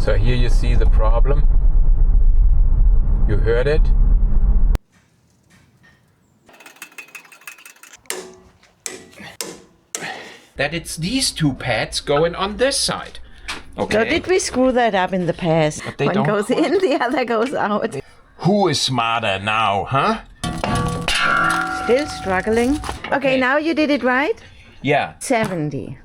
So here you see the problem. You heard it. That it's these two pads going on this side. Okay. So did we screw that up in the past? But they One don't goes in, the other goes out. Who is smarter now, huh? Still struggling. Okay, now you did it right? Yeah. 70.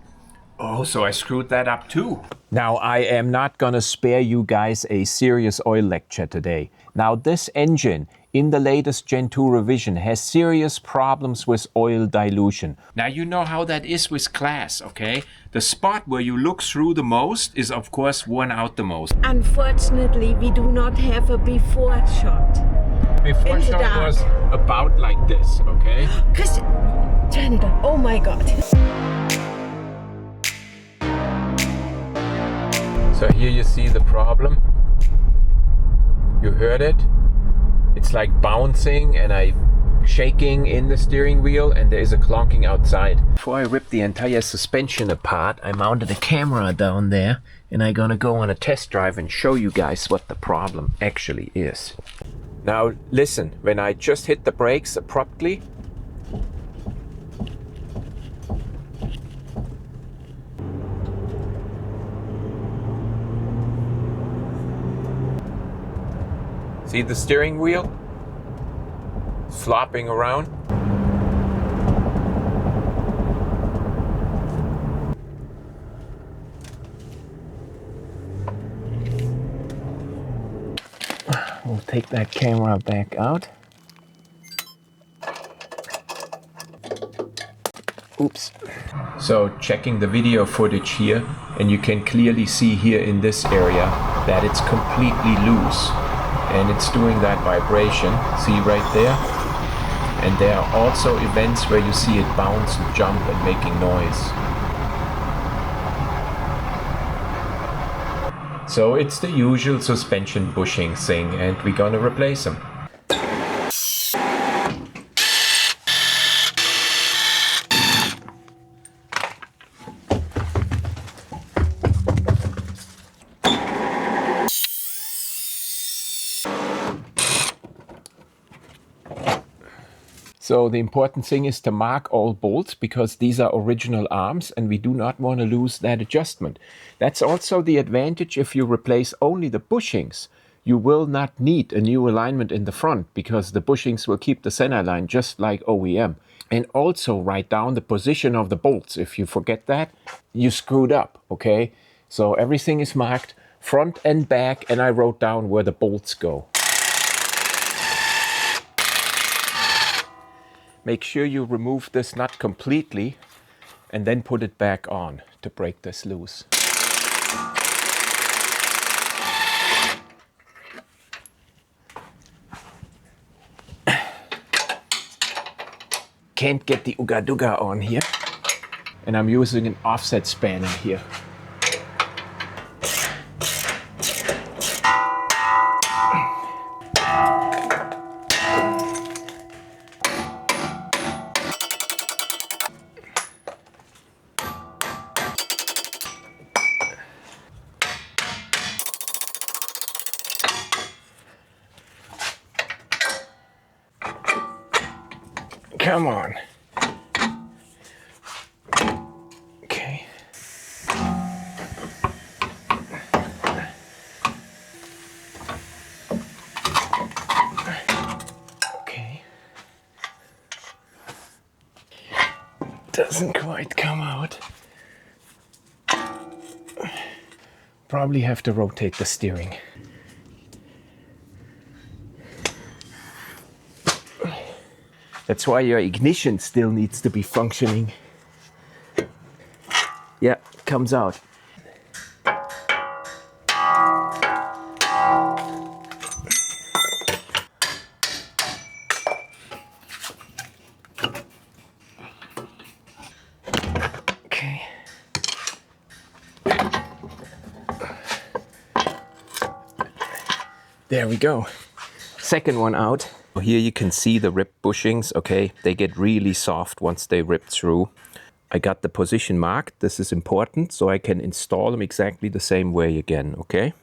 Oh, so I screwed that up too. Now, I am not gonna spare you guys a serious oil lecture today. Now, this engine in the latest Gen 2 revision has serious problems with oil dilution. Now, you know how that is with class, okay? The spot where you look through the most is, of course, worn out the most. Unfortunately, we do not have a before shot. Before shot was about like this, okay? Christian, turn it on. Oh my God. So here you see the problem. You heard it. It's like bouncing and shaking in the steering wheel, and there is a clonking outside. Before I rip the entire suspension apart, I mounted a camera down there, and I'm gonna go on a test drive and show you guys what the problem actually is. Now listen, when I just hit the brakes abruptly, see the steering wheel flopping around? We'll take that camera back out. Oops. So checking the video footage here, and you can clearly see here in this area that it's completely loose. And it's doing that vibration, see right there? And there are also events where you see it bounce and jump and making noise. So it's the usual suspension bushing thing, and we're gonna replace them. So the important thing is to mark all bolts, because these are original arms and we do not want to lose that adjustment. That's also the advantage if you replace only the bushings. You will not need a new alignment in the front, because the bushings will keep the center line just like OEM. And also write down the position of the bolts. If you forget that, you screwed up, okay? So everything is marked front and back, and I wrote down where the bolts go. Make sure you remove this nut completely and then put it back on to break this loose. Can't get the Uga Duga on here, and I'm using an offset spanner here. Come on. Okay. Okay. Doesn't quite come out. Probably have to rotate the steering. That's why your ignition still needs to be functioning. Yeah, comes out. Okay. There we go. Second one out. Here you can see the ripped bushings, okay? They get really soft once they rip through. I got the position marked. This is important, so I can install them exactly the same way again, okay?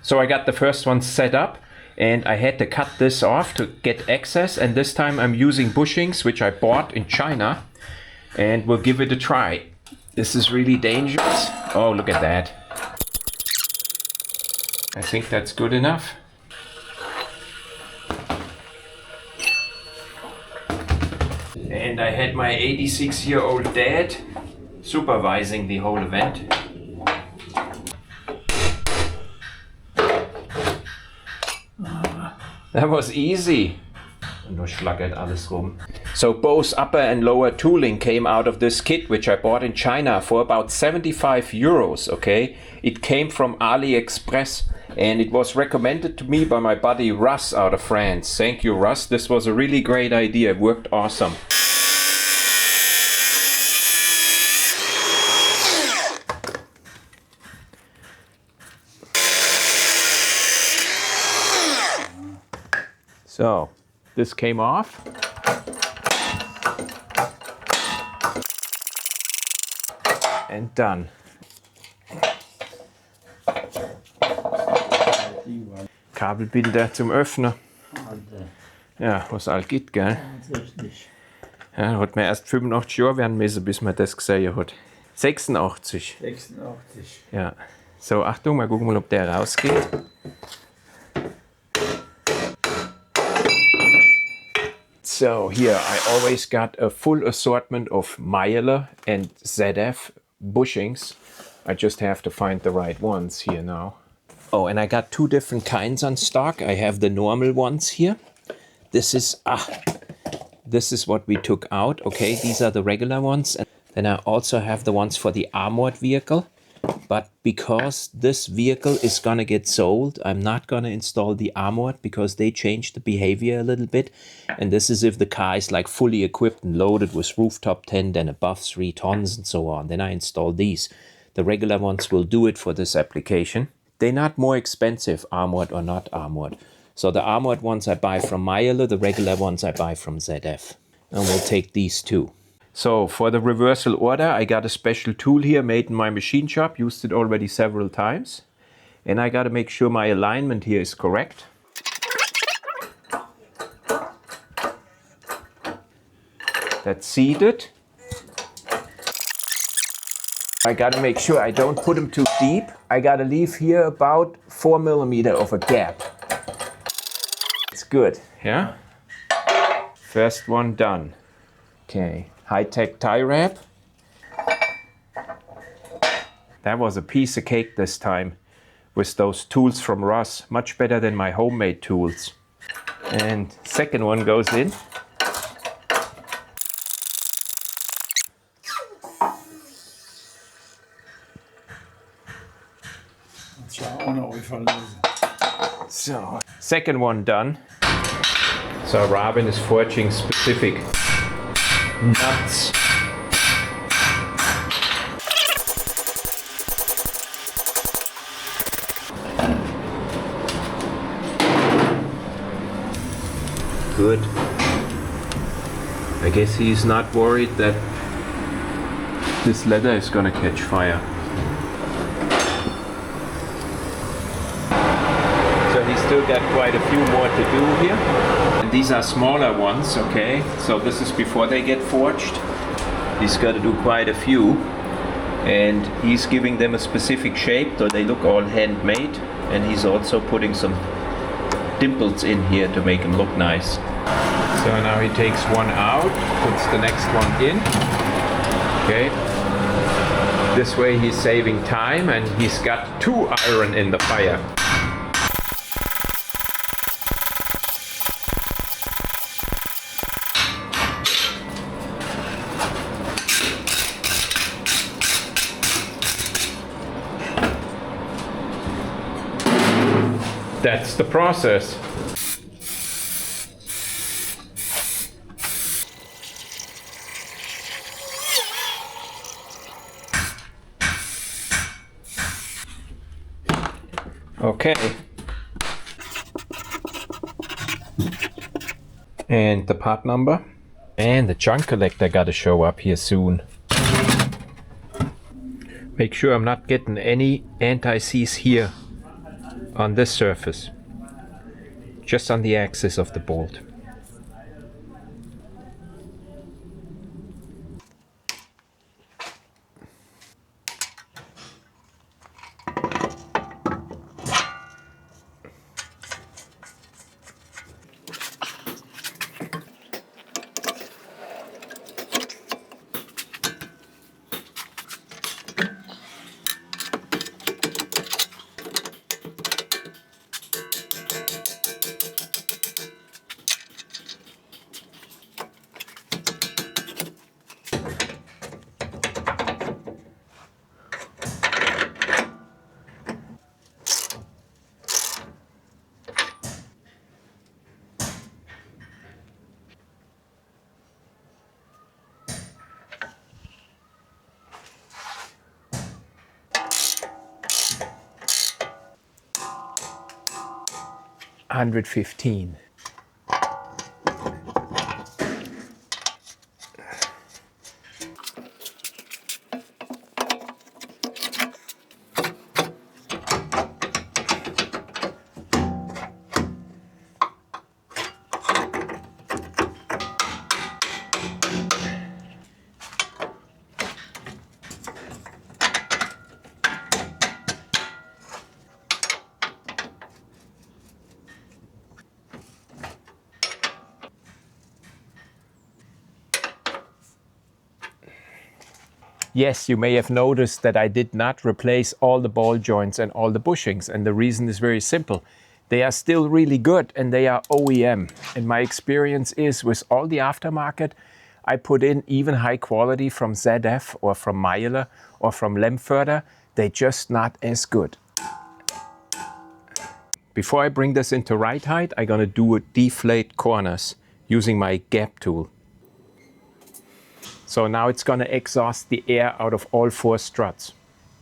So I got the first one set up, and I had to cut this off to get access, and this time I'm using bushings, which I bought in China, and we'll give it a try. This is really dangerous. Oh, look at that. I think that's good enough. And I had my 86-year-old dad supervising the whole event. That was easy. So both upper and lower tooling came out of this kit, which I bought in China for about 75 euros, okay? It came from AliExpress, and it was recommended to me by my buddy Russ out of France. Thank you, Russ. This was a really great idea. It worked awesome. So, this came off. And done. Kabelbinder zum Öffnen. Ja, was all geht, gell? Ja, hat man erst 85 Jahre werden müssen, bis man das gesehen hat. 86. 86. Ja. So, Achtung, mal gucken, ob der rausgeht. So here I always got a full assortment of Myler and ZF bushings. I just have to find the right ones here now. Oh, and I got two different kinds on stock. I have the normal ones here. This is what we took out. Okay, these are the regular ones. And then I also have the ones for the armored vehicle. But because this vehicle is gonna get sold, I'm not gonna install the armored because they changed the behavior a little bit. And this is if the car is like fully equipped and loaded with rooftop tent and above 3 tons and so on. Then I install these. The regular ones will do it for this application. They're not more expensive, armored or not armored. So the armored ones I buy from Myler, the regular ones I buy from ZF. And we'll take these two. So for the reversal order, I got a special tool here made in my machine shop, used it already several times. And I got to make sure my alignment here is correct. That's seated. I got to make sure I don't put them too deep. I got to leave here about 4 millimeters of a gap. It's good, yeah? First one done. Okay. High-tech tie wrap. That was a piece of cake this time with those tools from Russ. Much better than my homemade tools. And second one goes in. So, second one done. So Robin is forging specific nuts. Good. I guess he's not worried that this leather is gonna catch fire. So he's still got quite a few more to do here. And these are smaller ones, okay? So this is before they get forged. He's got to do quite a few. And he's giving them a specific shape so they look all handmade. And he's also putting some dimples in here to make them look nice. So now he takes one out, puts the next one in. Okay. This way he's saving time and he's got 2 iron in the fire. That's the process. Okay. And the part number. And the junk collector got to show up here soon. Make sure I'm not getting any anti-seize here. on this surface, just on the axis of the bolt. $115. Yes, you may have noticed that I did not replace all the ball joints and all the bushings, and the reason is very simple. They are still really good and they are OEM. And my experience is with all the aftermarket, I put in even high quality from ZF or from Meyer or from Lemförder, they're just not as good. Before I bring this into right height, I'm gonna do a deflate corners using my gap tool. So now it's going to exhaust the air out of all 4 struts.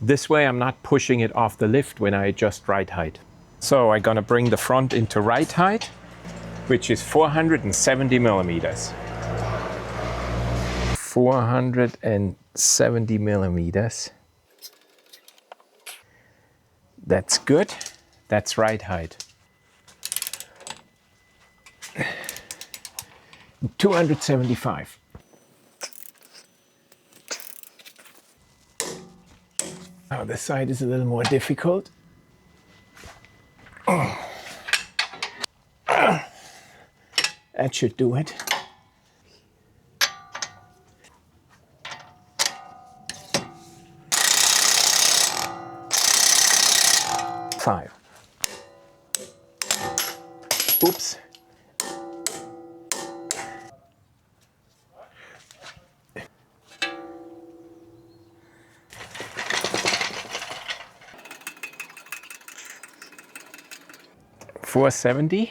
This way I'm not pushing it off the lift when I adjust right height. So I'm going to bring the front into right height, which is 470 millimeters. 470 millimeters. That's good. That's right height. 275. Oh, this side is a little more difficult. That should do it. Five. Oops. $470.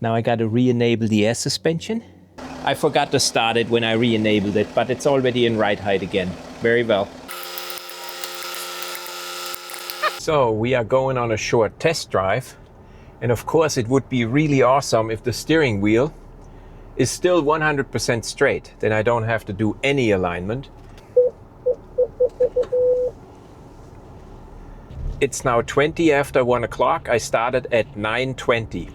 Now I got to re-enable the air suspension. I forgot to start it when I re-enabled it, but it's already in right height again. Very well. So we are going on a short test drive. And of course it would be really awesome if the steering wheel is still 100% straight. Then I don't have to do any alignment. It's now 20 after 1 o'clock. I started at 9:20.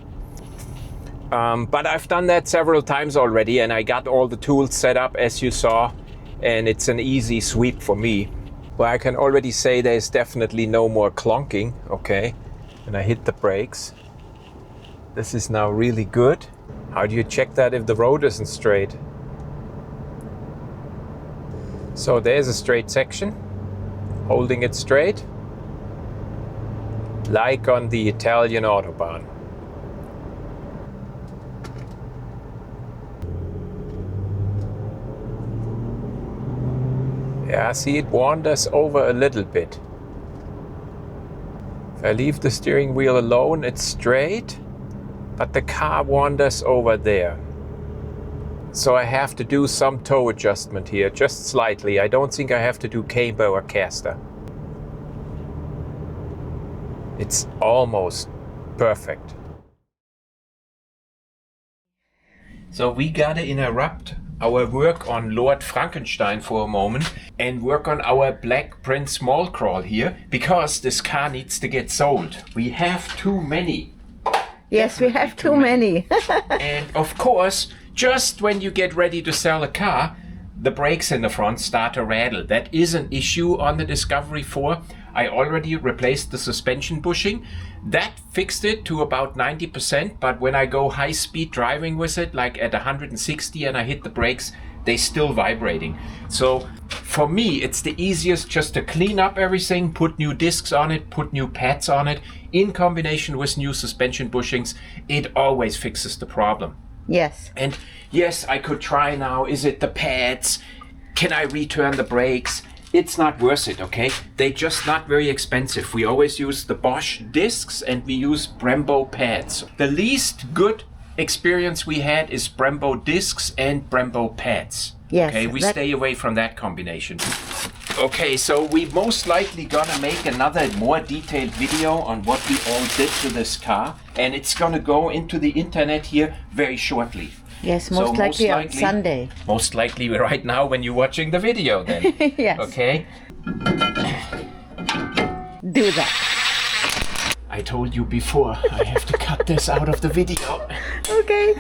But I've done that several times already and I got all the tools set up as you saw, and it's an easy sweep for me. Well, I can already say there's definitely no more clonking, okay? And I hit the brakes. This is now really good. How do you check that if the road isn't straight? So there's a straight section, holding it straight, like on the Italian Autobahn. Yeah, see, it wanders over a little bit. If I leave the steering wheel alone, it's straight, but the car wanders over there. So I have to do some toe adjustment here, just slightly. I don't think I have to do camber or caster. It's almost perfect. So we gotta interrupt our work on Lord Frankenstein for a moment and work on our Black Prince small crawl here, because this car needs to get sold. We have too many. Yes, we have too many. And of course, just when you get ready to sell a car, the brakes in the front start to rattle. That is an issue on the Discovery 4. I already replaced the suspension bushing. That fixed it to about 90%, but when I go high speed driving with it, like at 160 and I hit the brakes, they still vibrating. So for me, it's the easiest just to clean up everything, put new discs on it, put new pads on it, in combination with new suspension bushings. It always fixes the problem. Yes. And yes, I could try now. Is it the pads? Can I return the brakes? It's not worth it, okay? They're just not very expensive. We always use the Bosch discs and we use Brembo pads. The least good experience we had is Brembo discs and Brembo pads. Yes. Okay, we stay away from that combination. Okay, so we most likely gonna make another more detailed video on what we all did to this car, and it's gonna go into the internet here very shortly. Yes, most likely on Sunday. Most likely right now when you're watching the video then. Yes. Okay? Do that. I told you before, I have to cut this out of the video. Okay.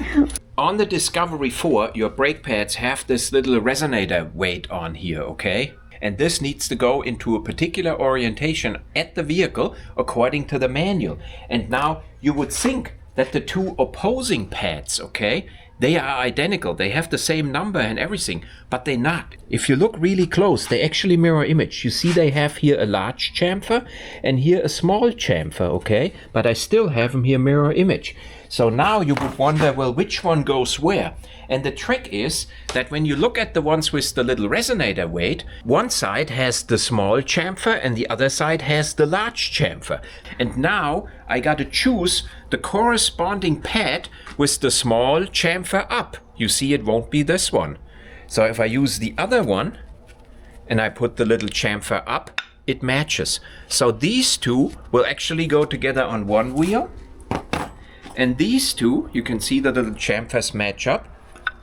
On the Discovery 4, your brake pads have this little resonator weight on here, okay? And this needs to go into a particular orientation at the vehicle according to the manual. And now you would think that the two opposing pads, okay, they are identical. They have the same number and everything, but they're not. If you look really close, they actually mirror image. You see they have here a large chamfer and here a small chamfer, okay? But I still have them here mirror image. So now you would wonder, well, which one goes where? And the trick is that when you look at the ones with the little resonator weight, one side has the small chamfer and the other side has the large chamfer. And now I got to choose the corresponding pad with the small chamfer up. You see, it won't be this one. So if I use the other one and I put the little chamfer up, it matches. So these two will actually go together on one wheel. And these two, you can see the little chamfers match up,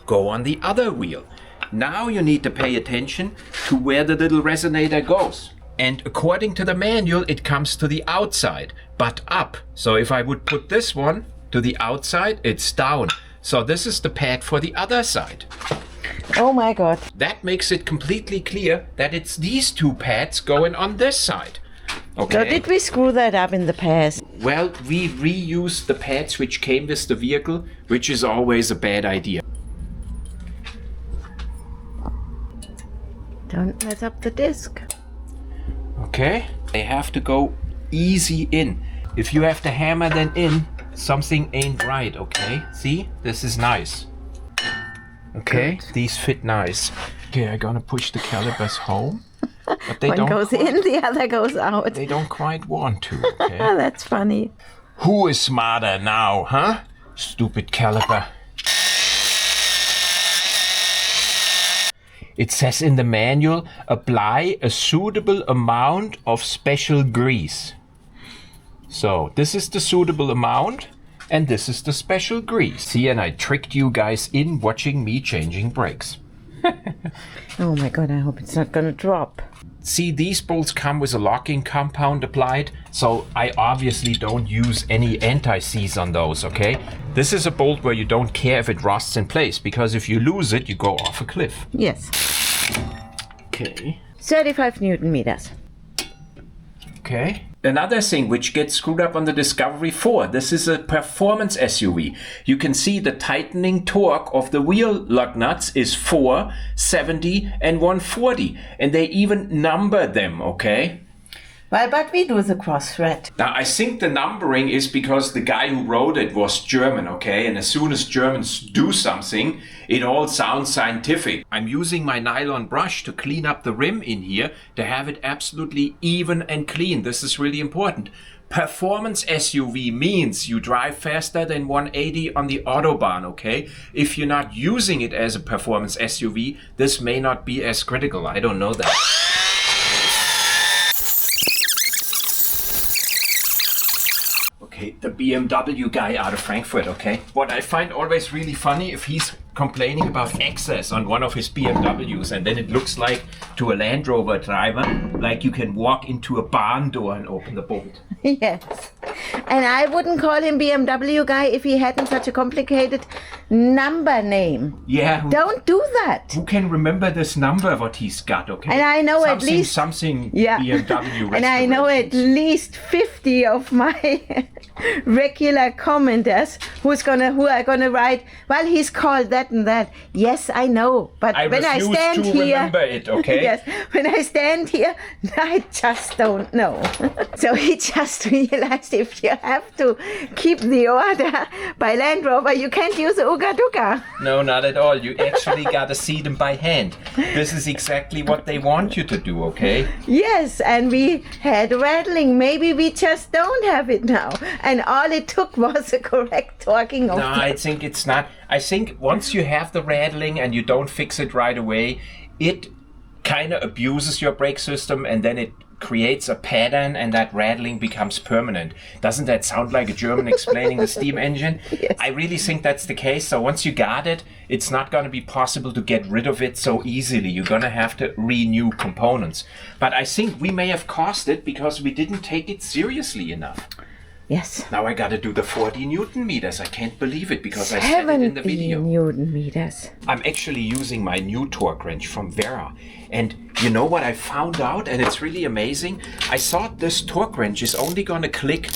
go on the other wheel. Now you need to pay attention to where the little resonator goes. And according to the manual, it comes to the outside, but up. So if I would put this one to the outside, it's down. So this is the pad for the other side. Oh my God. That makes it completely clear that it's these two pads going on this side. Okay. So did we screw that up in the past? Well, we reused the pads which came with the vehicle, which is always a bad idea. Don't mess up the disc. Okay, they have to go easy in. If you have to hammer them in, something ain't right, okay? See, this is nice. Okay, Good. These fit nice. Okay, I'm gonna push the calipers home. But they One don't goes in, the other goes out. They don't quite want to, okay? That's funny. Who is smarter now, huh? Stupid caliper. It says in the manual, apply a suitable amount of special grease. So this is the suitable amount and this is the special grease. See, and I tricked you guys in watching me changing brakes. Oh my God, I hope it's not gonna drop. See, these bolts come with a locking compound applied, so I obviously don't use any anti-seize on those, okay? This is a bolt where you don't care if it rusts in place, because if you lose it, you go off a cliff. Yes. Okay. 35 Newton meters. Okay. Another thing which gets screwed up on the Discovery 4, this is a performance SUV. You can see the tightening torque of the wheel lug nuts is 4, 70 and 140. And they even number them, okay? Well, but we do the cross thread. Now, I think the numbering is because the guy who wrote it was German, okay? And as soon as Germans do something, it all sounds scientific. I'm using my nylon brush to clean up the rim in here to have it absolutely even and clean. This is really important. Performance SUV means you drive faster than 180 on the Autobahn, okay? If you're not using it as a performance SUV, this may not be as critical. I don't know that. Okay, the BMW guy out of Frankfurt, okay? What I find always really funny, if he's complaining about excess on one of his BMWs, and then it looks like to a Land Rover driver, like you can walk into a barn door and open the bolt. Yes. And I wouldn't call him BMW guy if he hadn't such a complicated number name. Yeah. Don't do that. Who can remember this number, what he's got, okay? And I know at least... Something yeah. BMW And I know at least 50 of my regular commenters who are gonna write, well, he's called that and that. Yes, I know. But when I stand here... remember it, okay? Yes. When I stand here, I just don't know. So he just realized if you have to keep the order by Land Rover, you can't use Uga Duga. No, not at all. You actually gotta see them by hand. This is exactly what they want you to do, okay? Yes, and we had rattling. Maybe we just don't have it now. And all it took was a correct talking of No, I think it's not. I think once you have the rattling and you don't fix it right away, it kind of abuses your brake system, and then it creates a pattern, and that rattling becomes permanent. Doesn't that sound like a German explaining the steam engine? Yes. I really think that's the case. So once you got it, it's not going to be possible to get rid of it so easily. You're going to have to renew components. But I think we may have caused it because we didn't take it seriously enough. Yes. Now I got to do the 40 Newton meters. I can't believe it because I said it in the video. 70 Newton meters. I'm actually using my new torque wrench from Vera. And you know what I found out? And it's really amazing. I thought this torque wrench is only going to click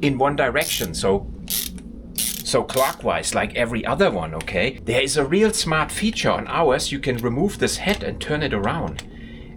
in one direction. So clockwise, like every other one, okay? There is a real smart feature on ours. You can remove this head and turn it around.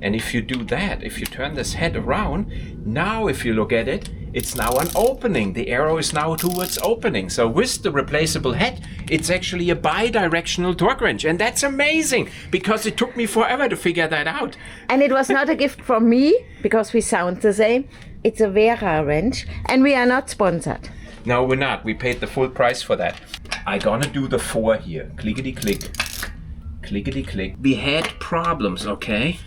And if you do that, if you turn this head around, now if you look at it, it's now an opening. The arrow is now towards opening. So with the replaceable head, it's actually a bi-directional torque wrench. And that's amazing because it took me forever to figure that out. And it was not a gift from me because we sound the same. It's a Vera wrench and we are not sponsored. No, we're not. We paid the full price for that. I'm gonna do the 4 here. Clickety-click. Clickety-click. We had problems, okay?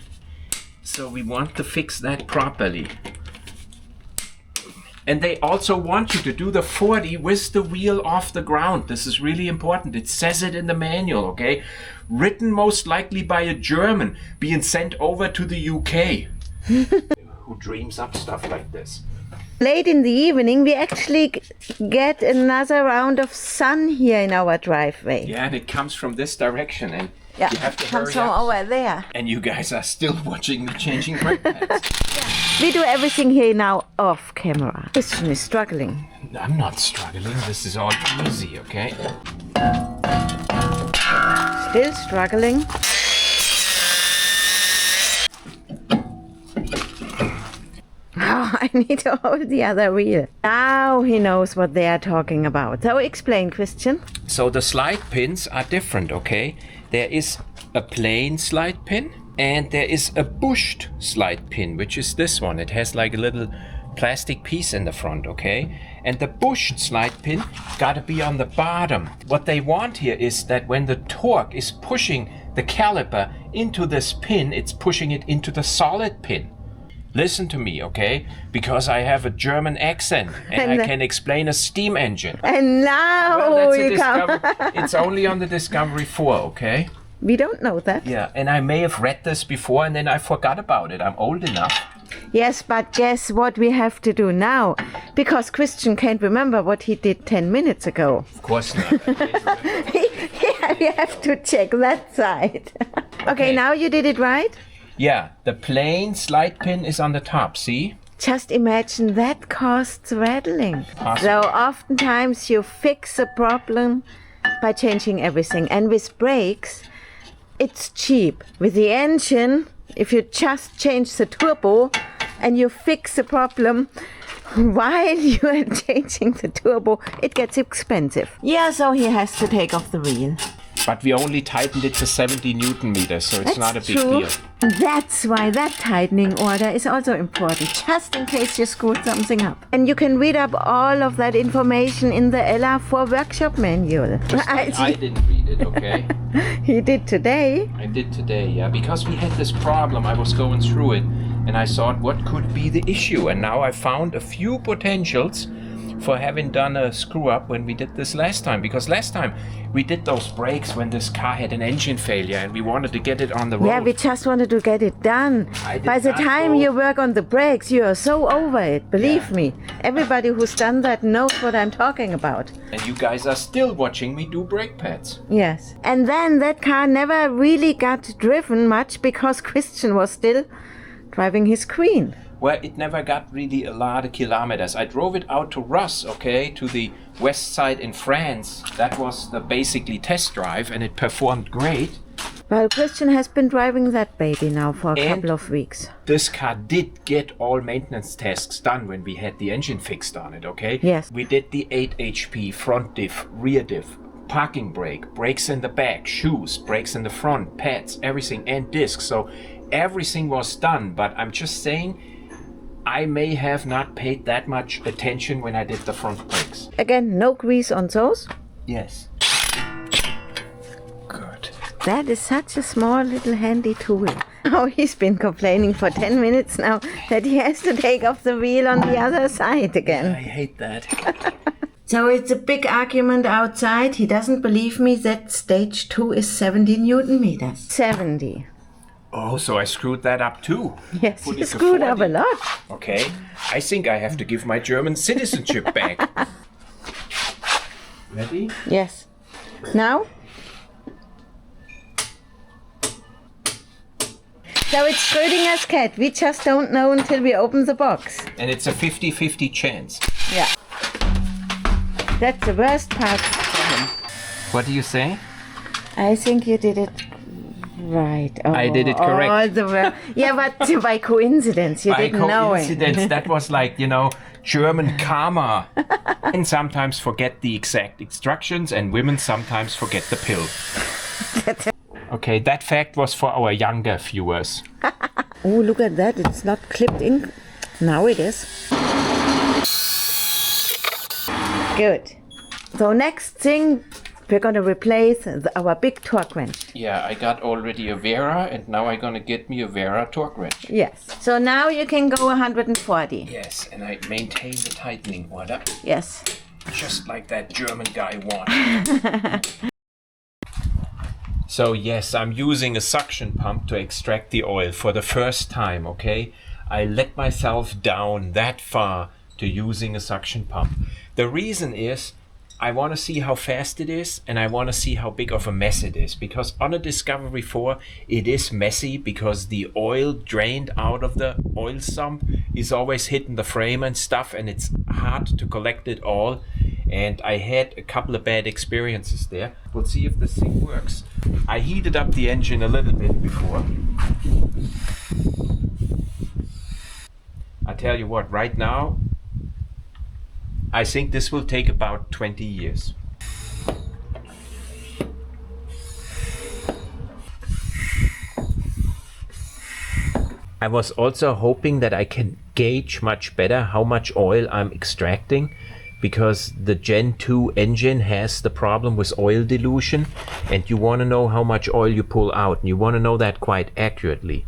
So we want to fix that properly. And they also want you to do the 40 with the wheel off the ground. This is really important. It says it in the manual, okay? Written most likely by a German, being sent over to the UK. Who dreams up stuff like this? Late in the evening, we actually get another round of sun here in our driveway. Yeah, and it comes from this direction, and yeah, you have to it comes hurry from up. over there. And you guys are still watching the changing brake pads. We do everything here now off camera. Christian is struggling. I'm not struggling. This is all easy, okay? Still struggling. Oh, I need to hold the other wheel. Now he knows what they are talking about. So explain, Christian. So the slide pins are different, okay? There is a plain slide pin and there is a bushed slide pin, which is this one. It has like a little plastic piece in the front, okay? And the bushed slide pin gotta be on the bottom. What they want here is that when the torque is pushing the caliper into this pin, it's pushing it into the solid pin. Listen to me, okay? Because I have a German accent and I can explain a steam engine. And now Well, you come. It's only on the Discovery 4, okay? We don't know that. Yeah, and I may have read this before and then I forgot about it. I'm old enough. Yes, but guess what we have to do now? Because Christian can't remember what he did 10 minutes ago. Of course not. I can't remember. Yeah, we have to check that side. Okay, now you did it right? Yeah, the plain slide pin is on the top, see? Just imagine that costs rattling. Possible. So oftentimes you fix a problem by changing everything. And with brakes, it's cheap. With the engine, if you just change the turbo, and you fix the problem while you are changing the turbo, it gets expensive. Yeah, so he has to take off the wheel. But we only tightened it to 70 Newton meters, so it's not a big true. deal. That's why that tightening order is also important, just in case you screwed something up. And you can read up all of that information in the LR4 workshop manual. I didn't read it, okay? He did today. I did today, yeah. Because we had this problem, I was going through it, and I thought, what could be the issue? And now I found a few potentials for having done a screw up when we did this last time. Because last time we did those brakes when this car had an engine failure and we wanted to get it on the road. Yeah, we just wanted to get it done. By the time you work on the brakes, you are so over it, believe me. Everybody who's done that knows what I'm talking about. And you guys are still watching me do brake pads. Yes. And then that car never really got driven much because Christian was still driving his Queen. Well, it never got really a lot of kilometers. I drove it out to Russ, okay, to the west side in France. That was the basically test drive, and it performed great. Well, Christian has been driving that baby now for a couple of weeks. This car did get all maintenance tasks done when we had the engine fixed on it, okay? Yes. We did the 8 HP, front diff, rear diff, parking brake, brakes in the back, shoes, brakes in the front, pads, everything, and discs. So everything was done, but I'm just saying, I may have not paid that much attention when I did the front brakes. Again, no grease on those? Yes. Good. That is such a small little handy tool. Oh, he's been complaining for 10 minutes now that he has to take off the wheel on the other side again. I hate that. So it's a big argument outside. He doesn't believe me that stage 2 is 70 Newton meters. 70. Oh, so I screwed that up too. Yes, you screwed up a lot. Okay, I think I have to give my German citizenship back. Ready? Yes. Now? So it's Schrödinger's cat. We just don't know until we open the box. And it's a 50-50 chance. Yeah. That's the worst part for him. What do you say? I think you did it right. Oh, I did it correct. Yeah, but by coincidence, you didn't know it. By coincidence, that was like, German karma. Men sometimes forget the exact instructions and women sometimes forget the pill. Okay, that fact was for our younger viewers. Oh, look at that. It's not clipped in. Now it is. Good. So next thing, we're going to replace our big torque wrench. Yeah, I got already a Vera and now I'm going to get me a Vera torque wrench. Yes. So now you can go 140. Yes, and I maintain the tightening order. Yes. Just like that German guy wanted. So yes, I'm using a suction pump to extract the oil for the first time, okay? I let myself down that far to using a suction pump. The reason is I want to see how fast it is and I want to see how big of a mess it is, because on a Discovery 4 it is messy because the oil drained out of the oil sump is always hitting the frame and stuff, and it's hard to collect it all, and I had a couple of bad experiences there. We'll see if this thing works. I heated up the engine a little bit before. I tell you what, right now I think this will take about 20 years. I was also hoping that I can gauge much better how much oil I'm extracting, because the Gen 2 engine has the problem with oil dilution, and you want to know how much oil you pull out, and you want to know that quite accurately.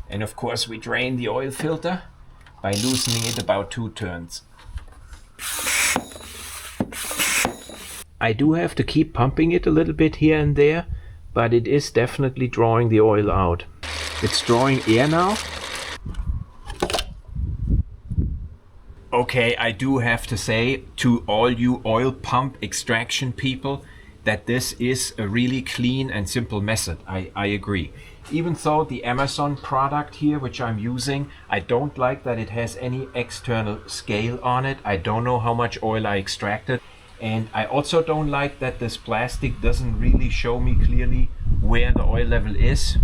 And of course we drain the oil filter by loosening it about 2 turns. I do have to keep pumping it a little bit here and there, but it is definitely drawing the oil out. It's drawing air now. Okay, I do have to say to all you oil pump extraction people that this is a really clean and simple method. I agree. Even though the Amazon product here, which I'm using, I don't like that it has any external scale on it. I don't know how much oil I extracted. And I also don't like that this plastic doesn't really show me clearly where the oil level is.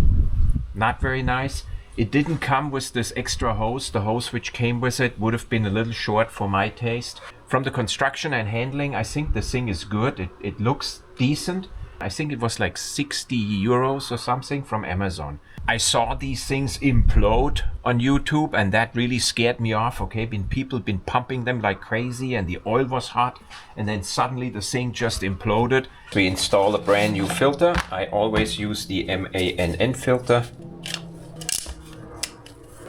Not very nice. It didn't come with this extra hose. The hose which came with it would have been a little short for my taste. From the construction and handling, I think the thing is good. It looks decent. I think it was like 60 euros or something from Amazon. I saw these things implode on YouTube and that really scared me off, okay? People been pumping them like crazy and the oil was hot and then suddenly the thing just imploded. We install a brand new filter. I always use the MANN filter.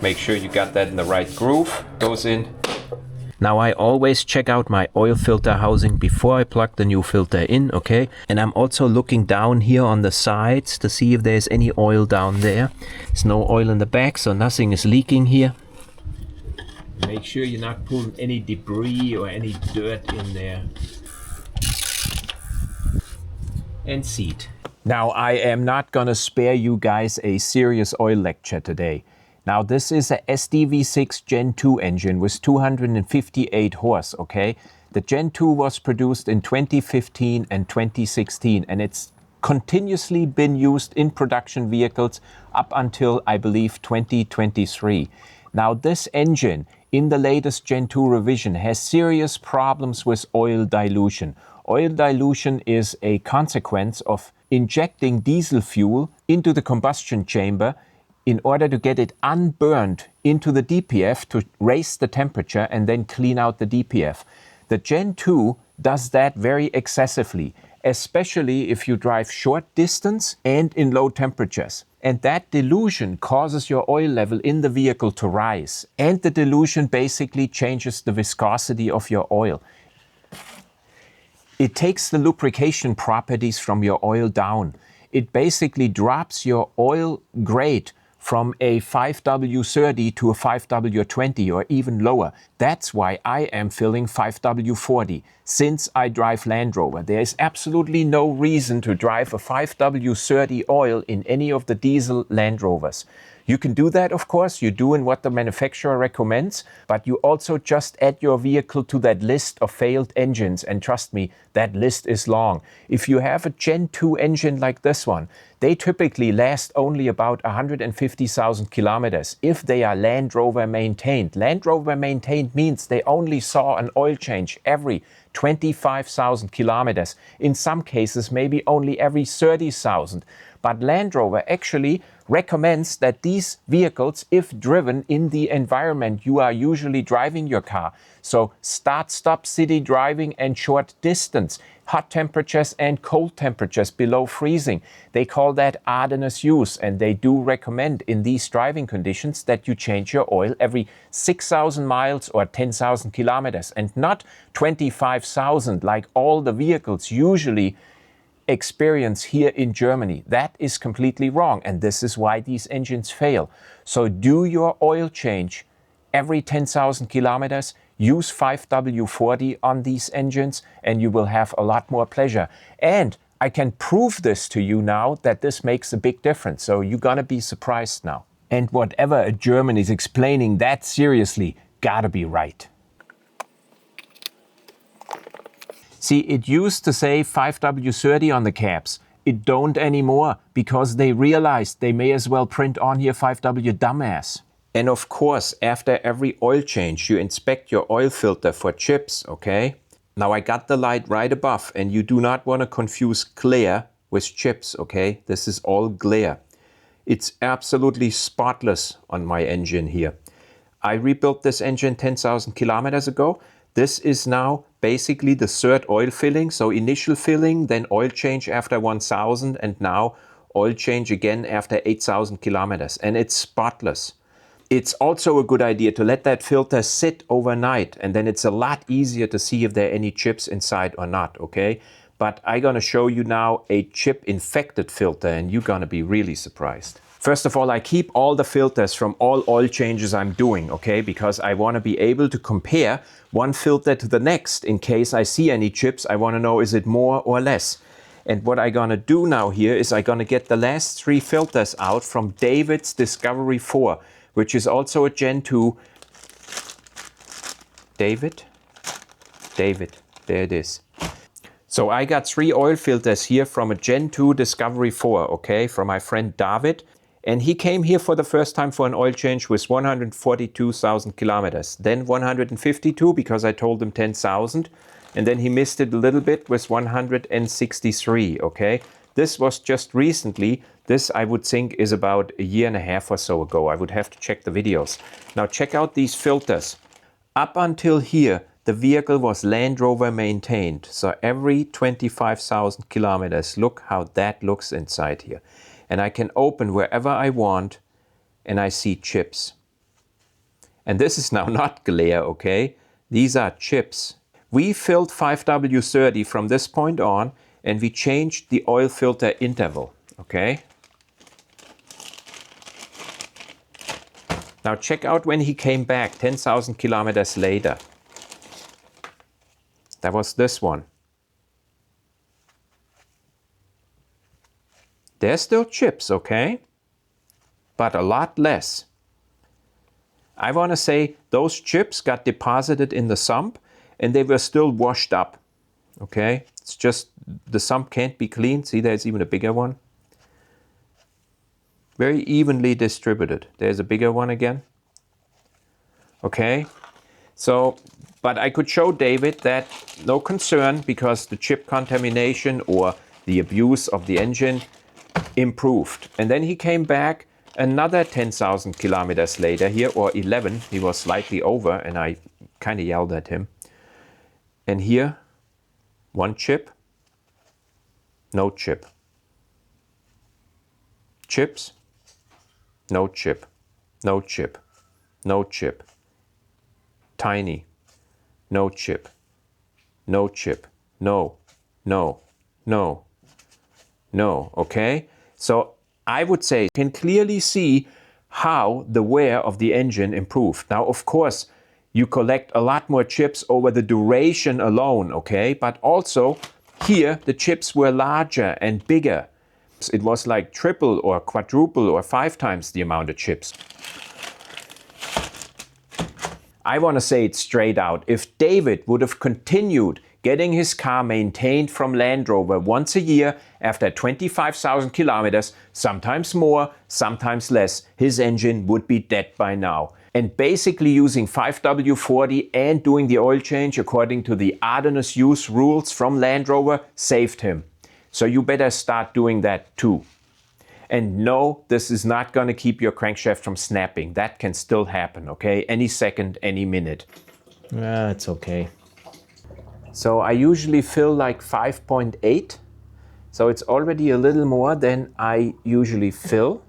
Make sure you got that in the right groove. Goes in. Now I always check out my oil filter housing before I plug the new filter in, okay? And I'm also looking down here on the sides to see if there's any oil down there. There's no oil in the back, so nothing is leaking here. Make sure you're not pulling any debris or any dirt in there. And seat. Now I am not gonna spare you guys a serious oil lecture today. Now this is a SDV6 Gen 2 engine with 258 horse, okay? The Gen 2 was produced in 2015 and 2016 and it's continuously been used in production vehicles up until, I believe, 2023. Now this engine in the latest Gen 2 revision has serious problems with oil dilution. Oil dilution is a consequence of injecting diesel fuel into the combustion chamber in order to get it unburned into the DPF to raise the temperature and then clean out the DPF. The Gen 2 does that very excessively, especially if you drive short distance and in low temperatures. And that dilution causes your oil level in the vehicle to rise. And the dilution basically changes the viscosity of your oil. It takes the lubrication properties from your oil down. It basically drops your oil grade from a 5W30 to a 5W20 or even lower. That's why I am filling 5W40 since I drive Land Rover. There is absolutely no reason to drive a 5W30 oil in any of the diesel Land Rovers. You can do that, of course, you're doing what the manufacturer recommends, but you also just add your vehicle to that list of failed engines, and trust me, that list is long. If you have a Gen 2 engine like this one, they typically last only about 150,000 kilometers if they are Land Rover maintained. Land Rover maintained means they only saw an oil change every 25,000 kilometers. In some cases, maybe only every 30,000. But Land Rover actually recommends that these vehicles, if driven in the environment you are usually driving your car, so start-stop city driving and short distance, hot temperatures and cold temperatures below freezing, they call that ardenous use, and they do recommend in these driving conditions that you change your oil every 6,000 miles or 10,000 kilometers and not 25,000 like all the vehicles usually experience here in Germany. That is completely wrong, and this is why these engines fail. So do your oil change every 10,000 kilometers, use 5W40 on these engines, and you will have a lot more pleasure. And I can prove this to you now that this makes a big difference, so you're gonna be surprised now. And whatever a German is explaining that seriously, gotta be right. See, it used to say 5W30 on the cabs. It don't anymore because they realized they may as well print on here 5W dumbass. And of course, after every oil change, you inspect your oil filter for chips, okay? Now I got the light right above, and you do not want to confuse glare with chips, okay? This is all glare. It's absolutely spotless on my engine here. I rebuilt this engine 10,000 kilometers ago. This is now basically the third oil filling. So initial filling, then oil change after 1,000, and now oil change again after 8,000 kilometers. And it's spotless. It's also a good idea to let that filter sit overnight, and then it's a lot easier to see if there are any chips inside or not, okay? But I'm gonna show you now a chip infected filter, and you're gonna be really surprised. First of all, I keep all the filters from all oil changes I'm doing, okay? Because I want to be able to compare one filter to the next. In case I see any chips, I want to know, is it more or less? And what I'm gonna do now here is I'm gonna get the last 3 filters out from David's Discovery 4, which is also a Gen 2. David, there it is. So I got 3 oil filters here from a Gen 2 Discovery 4, okay, from my friend David. And he came here for the first time for an oil change with 142,000 kilometers. Then 152 because I told him 10,000. And then he missed it a little bit with 163, okay? This was just recently. This, I would think, is about a year and a half or so ago. I would have to check the videos. Now check out these filters. Up until here, the vehicle was Land Rover maintained. So every 25,000 kilometers, look how that looks inside here. And I can open wherever I want and I see chips. And this is now not glare, okay? These are chips. We filled 5W30 from this point on and we changed the oil filter interval, okay? Now check out when he came back 10,000 kilometers later. That was this one. There's still chips, okay? But a lot less. I want to say those chips got deposited in the sump and they were still washed up, okay? It's just the sump can't be cleaned. See, there's even a bigger one. Very evenly distributed. There's a bigger one again. Okay? So, but I could show David that no concern because the chip contamination or the abuse of the engine improved. And then he came back another 10,000 kilometers later here, or 11. He was slightly over and I kind of yelled at him. And here, one chip, no chip. Chips, no chip, no chip, no chip. Tiny, no chip, no chip, no, no, no, no, okay? So I would say you can clearly see how the wear of the engine improved. Now, of course, you collect a lot more chips over the duration alone, okay? But also here, the chips were larger and bigger. It was like triple or quadruple or 5 times the amount of chips. I want to say it straight out. If David would have continued getting his car maintained from Land Rover once a year after 25,000 kilometers, sometimes more, sometimes less, his engine would be dead by now. And basically using 5W40 and doing the oil change according to the Ardennes use rules from Land Rover saved him. So you better start doing that too. And no, this is not going to keep your crankshaft from snapping. That can still happen, okay? Any second, any minute. It's okay. So I usually fill like 5.8. So it's already a little more than I usually fill.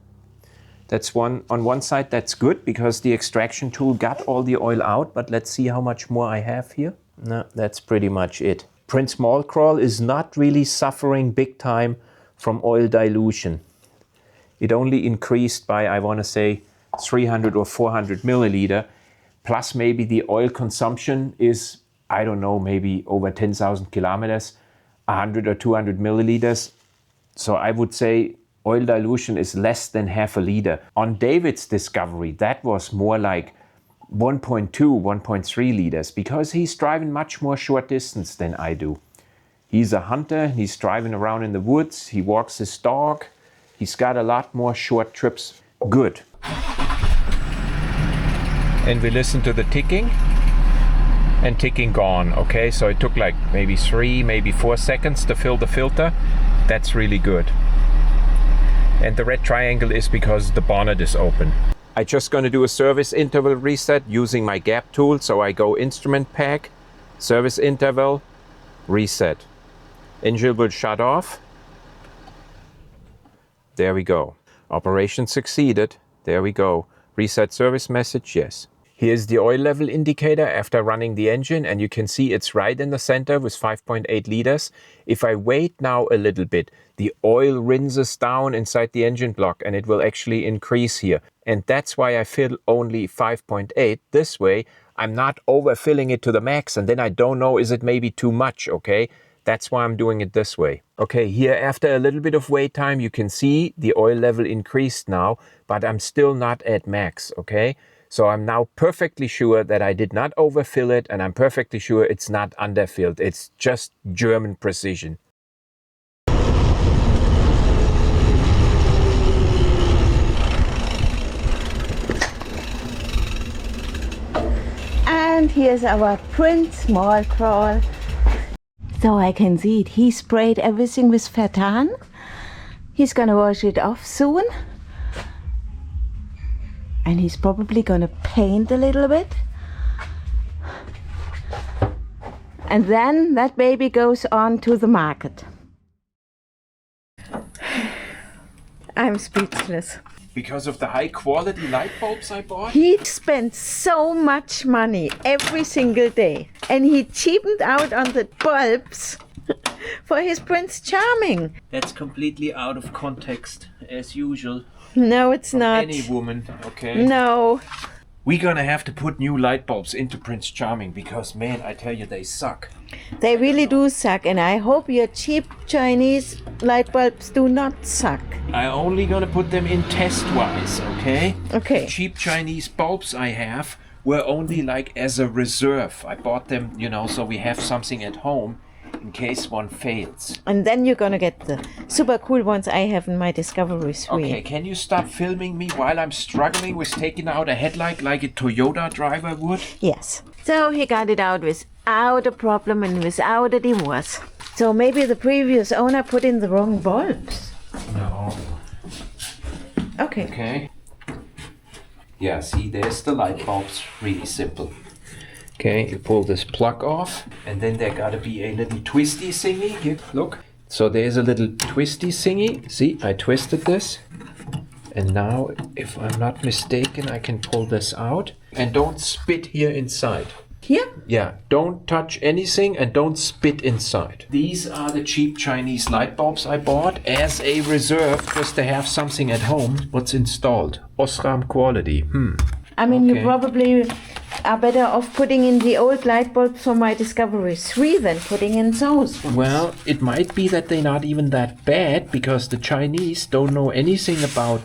That's on one side, that's good because the extraction tool got all the oil out, but let's see how much more I have here. No, that's pretty much it. Prince Mallcrawl is not really suffering big time from oil dilution. It only increased by, I want to say, 300 or 400 milliliter, plus maybe the oil consumption is, I don't know, maybe over 10,000 kilometers, 100 or 200 milliliters. So I would say oil dilution is less than half a liter. On David's Discovery, that was more like 1.2, 1.3 liters because he's driving much more short distance than I do. He's a hunter, he's driving around in the woods, he walks his dog, he's got a lot more short trips. Good. And we listen to the ticking and ticking gone, okay? So it took like maybe 3, maybe 4 seconds to fill the filter. That's really good. And the red triangle is because the bonnet is open. I'm just going to do a service interval reset using my gap tool. So I go instrument pack, service interval, reset. Engine will shut off. There we go. Operation succeeded. There we go. Reset service message, yes. Here's the oil level indicator after running the engine, and you can see it's right in the center with 5.8 liters. If I wait now a little bit, the oil rinses down inside the engine block and it will actually increase here. And that's why I fill only 5.8. This way, I'm not overfilling it to the max and then I don't know, is it maybe too much, okay? That's why I'm doing it this way. Okay, here after a little bit of wait time, you can see the oil level increased now, but I'm still not at max, okay? So I'm now perfectly sure that I did not overfill it and I'm perfectly sure it's not underfilled. It's just German precision. And here's our Prince Small Crawl. So I can see it. He sprayed everything with Fatan. He's gonna wash it off soon. And he's probably gonna paint a little bit. And then that baby goes on to the market. I'm speechless. Because of the high quality light bulbs I bought? He spent so much money every single day, and he cheapened out on the bulbs for his Prince Charming. That's completely out of context, as usual. No, it's not. Any woman, okay? No. We're gonna have to put new light bulbs into Prince Charming because, man, I tell you, they suck. They really do suck, and I hope your cheap Chinese light bulbs do not suck. I'm only gonna put them in test-wise, okay? Okay. The cheap Chinese bulbs I have were only like as a reserve. I bought them, you know, so we have something at home in case one fails. And then you're gonna get the super cool ones I have in my Discovery 3. Okay, can you stop filming me while I'm struggling with taking out a headlight like a Toyota driver would? Yes. So he got it out without a problem and without a divorce. So maybe the previous owner put in the wrong bulbs. No. Okay. Okay. Yeah, see, there's the light bulbs. Really simple. Okay, you pull this plug off, and then there gotta be a little twisty thingy. Here, look. So there's a little twisty thingy. See, I twisted this. And now, if I'm not mistaken, I can pull this out. And don't spit here inside. Here? Yeah, don't touch anything and don't spit inside. These are the cheap Chinese light bulbs I bought as a reserve just to have something at home. What's installed? Osram quality. I mean, Okay. you probably are better off putting in the old light bulbs from my Discovery 3 than putting in those ones. Well, it might be that they're not even that bad because the Chinese don't know anything about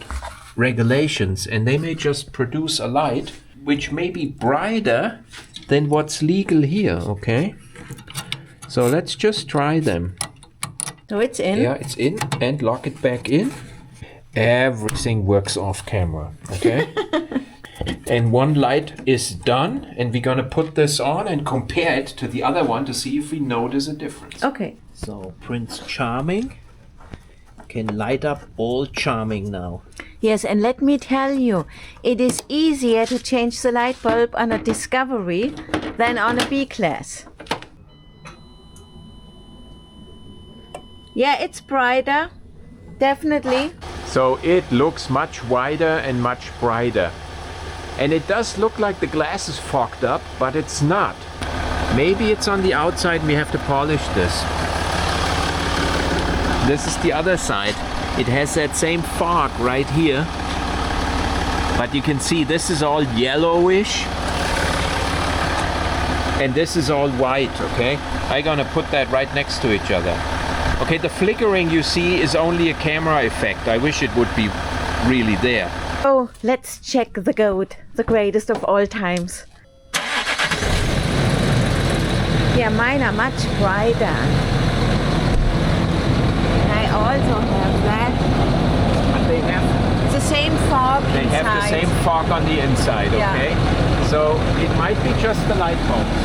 regulations and they may just produce a light which may be brighter than what's legal here, okay? So let's just try them. So it's in. Yeah, it's in, and lock it back in. Everything works off camera, okay? And one light is done, and we're gonna put this on and compare it to the other one to see if we notice a difference. Okay. So Prince Charming can light up all Charming now. Yes, and let me tell you, it is easier to change the light bulb on a Discovery than on a B-Class. Yeah, it's brighter, definitely. So it looks much wider and much brighter. And it does look like the glass is fogged up, but it's not. Maybe it's on the outside and we have to polish this. This is the other side. It has that same fog right here. But you can see this is all yellowish. And this is all white, okay? I'm gonna put that right next to each other. Okay, the flickering you see is only a camera effect. I wish it would be really there. Oh, let's check the goat, the greatest of all times. Yeah, mine are much brighter. And I also have that. But they have, It's the same fog they inside. have the same fog on the inside, Yeah. okay? So it might be just the light bulbs.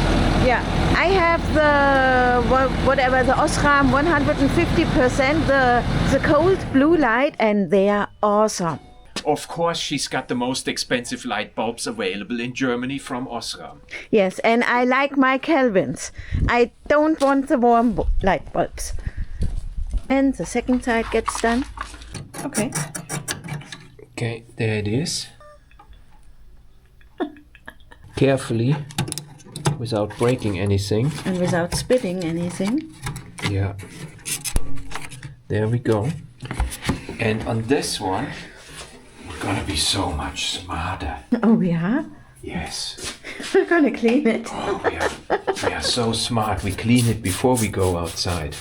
Yeah, I have the whatever, the Osram 150%, the cold blue light, and they are awesome. Of course, she's got the most expensive light bulbs available in Germany from Osram. Yes, and I like my Kelvins. I don't want the warm light bulbs. And the second side gets done. Okay. Okay, there it is. Carefully, without breaking anything. And without spitting anything. Yeah. There we go. And on this one, we're gonna be so much smarter. Oh, yeah? Yes. We're gonna clean it. Oh, we are so smart. We clean it before we go outside.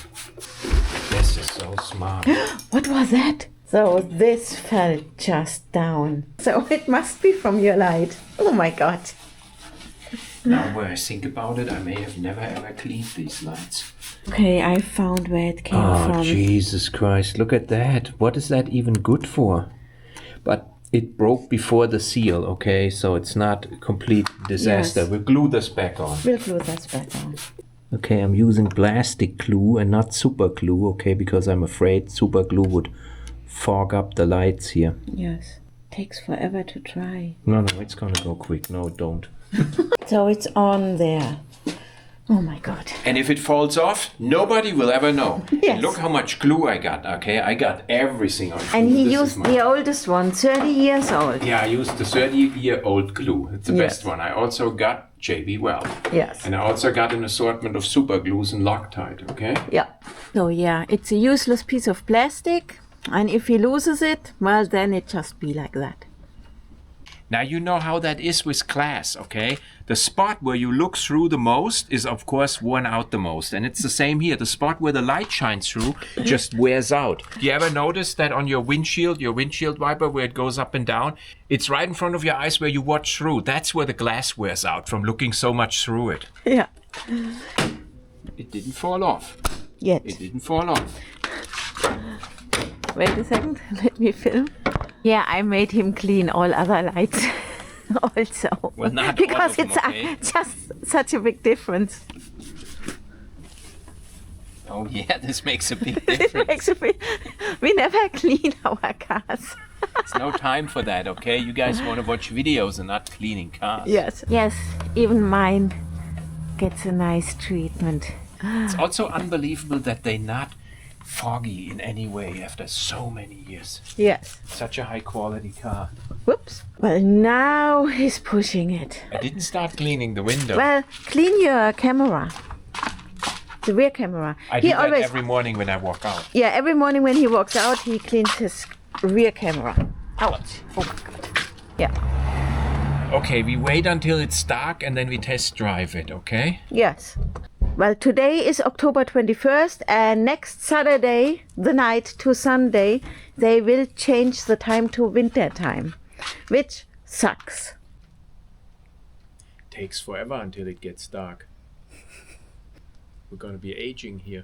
This is so smart. What was that? So this fell just down. So it must be from your light. Oh my God. Now where I think about it, I may have never ever cleaned these lights. Okay, I found where it came Oh, from. Jesus Christ. Look at that. What is that even good for? But It broke before the seal, okay? So it's not a complete disaster. Yes. We'll glue this back on. We'll glue this back on. Okay, I'm using plastic glue and not super glue, okay? Because I'm afraid super glue would fog up the lights here. Yes. Takes forever to dry. No, it's gonna go quick. No, don't. So it's on there. Oh my God. And if it falls off, nobody will ever know. Yes. And look how much glue I got, okay? I got everything on glue. And he This is used my- the oldest one, 30 years old. Yeah, I used the 30-year-old glue. It's the Yes. best one. I also got JB Well. Yes. And I also got an assortment of super glues and Loctite, okay? Yeah. So yeah, it's a useless piece of plastic. And if he loses it, well, then it just be like that. Now you know how that is with glass, okay? The spot where you look through the most is of course worn out the most. And it's the same here. The spot where the light shines through just wears out. You ever notice that on your windshield wiper where it goes up and down? It's right in front of your eyes where you watch through. That's where the glass wears out from looking so much through it. Yeah. It didn't fall off. Yet. It didn't fall off. Wait a second. Let me film. Yeah, I made him clean all other lights also. Well, not all because of them, it's okay? just such a big difference. Oh yeah, this makes a big It difference. makes a big, we never clean our cars. It's no time for that, okay? You guys want to watch videos and not cleaning cars. Yes. Yes, even mine gets a nice treatment. It's also unbelievable that they're not foggy in any way after so many years. Yes. Such a high quality car. Whoops. Well, now he's pushing it. I didn't start cleaning the window. Well, clean your camera. The rear camera. I do that every morning when I walk out. Yeah, every morning when he walks out, he cleans his rear camera. Ouch. Oh my God. Yeah. Okay, we wait until it's dark and then we test drive it, okay? Yes. Well, today is October 21st, and next Saturday, the night to Sunday, they will change the time to winter time, which sucks. Takes forever until it gets dark. We're gonna be aging here.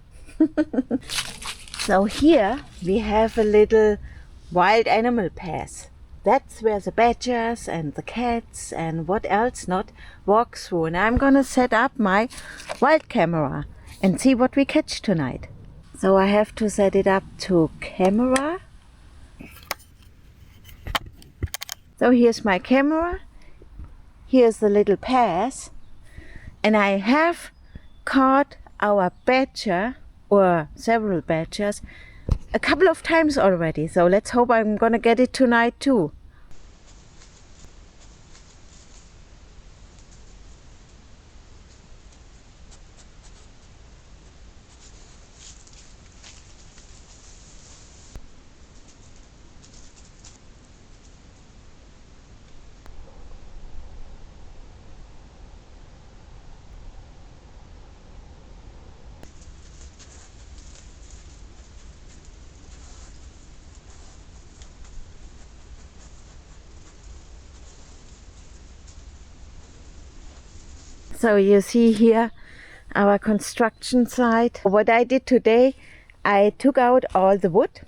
So here we have a little wild animal path. That's where the badgers and the cats and what else not walk through. And I'm gonna set up my wild camera and see what we catch tonight. So I have to set it up to camera. So here's my camera. Here's the little path. And I have caught our badger, or several badgers, a couple of times already. So let's hope I'm gonna get it tonight too. So you see here our construction site. What I did today, I took out all the wood.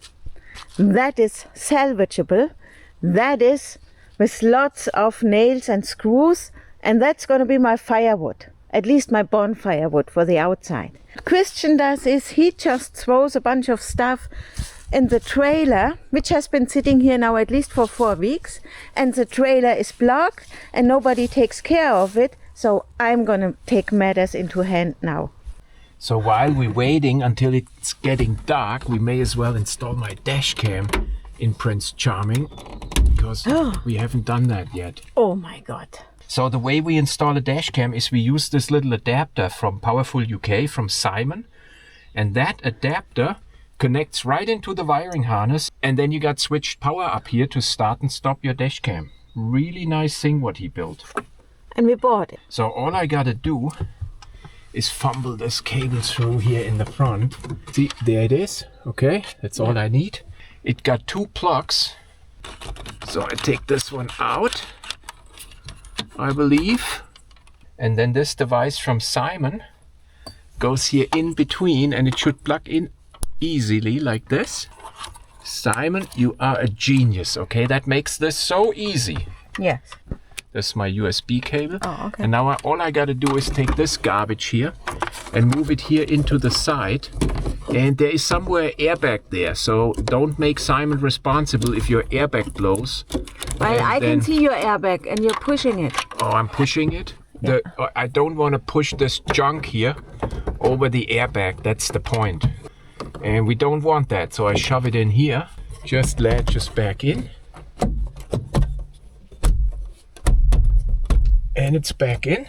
That is salvageable. That is with lots of nails and screws. And that's going to be my firewood. At least my bonfire wood for the outside. Christian does is he just throws a bunch of stuff in the trailer, which has been sitting here now at least for 4 weeks. And the trailer is blocked and nobody takes care of it. So I'm gonna take matters into hand now. So while we're waiting until it's getting dark, we may as well install my dash cam in Prince Charming, because we haven't done that yet. Oh my God. So the way we install a dash cam is we use this little adapter from Powerful UK from Simon, and that adapter connects right into the wiring harness, and then you got switched power up here to start and stop your dash cam. Really nice thing what he built. And we bought it. So all I gotta do is fumble this cable through here in the front. See, there it is. Okay, that's all I need. It got 2 plugs. So I take this one out, I believe. And then this device from Simon goes here in between, and it should plug in easily like this. Simon, you are a genius, okay? That makes this so easy. Yes. That's my USB cable. Oh, okay. And now all I gotta do is take this garbage here and move it here into the side. And there is somewhere airbag there, so don't make Simon responsible if your airbag blows. Well, I can see your airbag and you're pushing it. Oh, I'm pushing it? Yeah. I don't want to push this junk here over the airbag. That's the point. And we don't want that, so I shove it in here. Just latches back in. And it's back in.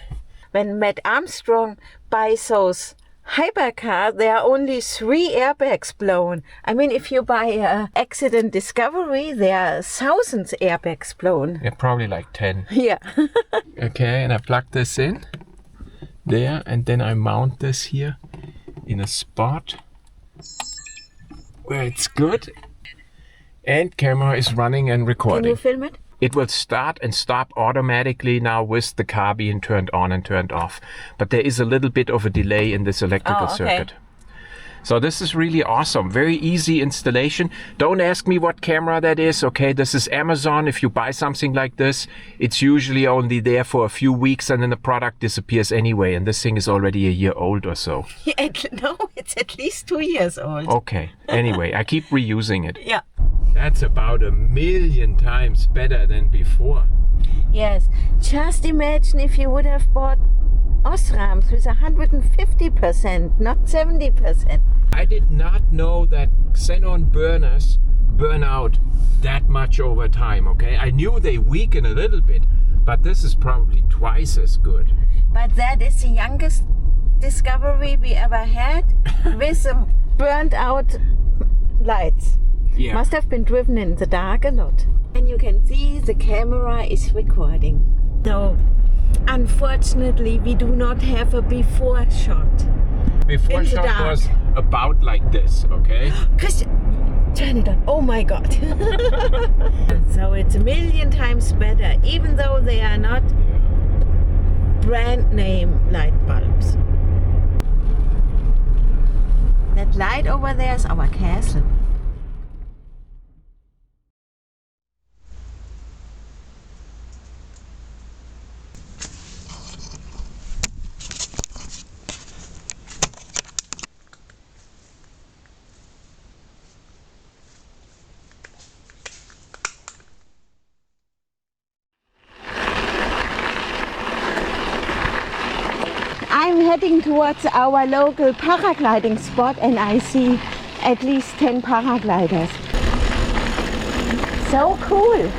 When Matt Armstrong buys those hypercars, there are only 3 airbags blown. I mean, if you buy a accident Discovery, there are thousands airbags blown. Yeah, probably like 10. Yeah. Okay, and I plug this in there, and then I mount this here in a spot where it's good. And camera is running and recording. Can you film it? It will start and stop automatically now with the car being turned on and turned off. But there is a little bit of a delay in this electrical circuit. So this is really awesome. Very easy installation. Don't ask me what camera that is, okay? This is Amazon. If you buy something like this, it's usually only there for a few weeks and then the product disappears anyway. And this thing is already a year old or so. No, it's at least 2 years old. Okay. Anyway, I keep reusing it. Yeah. That's about 1,000,000 times better than before. Yes. Just imagine if you would have bought Osrams with 150%, not 70%. I did not know that xenon burners burn out that much over time, okay? I knew they weaken a little bit, but this is probably twice as good. But that is the youngest Discovery we ever had with burnt out lights. Yeah. Must have been driven in the dark a lot. And you can see the camera is recording. No, unfortunately we do not have a before shot. Before In the shot dark. was about like this, okay? Christian, turn it on. Oh my God. So it's 1,000,000 times better, even though they are not brand name light bulbs. That light over there is our castle. I'm heading towards our local paragliding spot and I see at least 10 paragliders. So cool!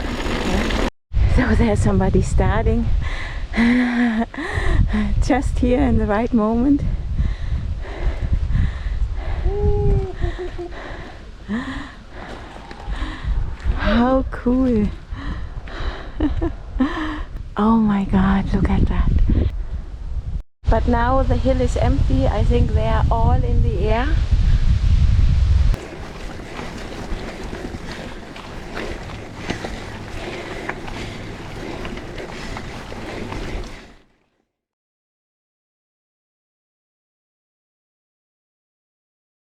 So there's somebody starting just here in the right moment. How cool! Oh my God, look at that! But now the hill is empty. I think they are all in the air.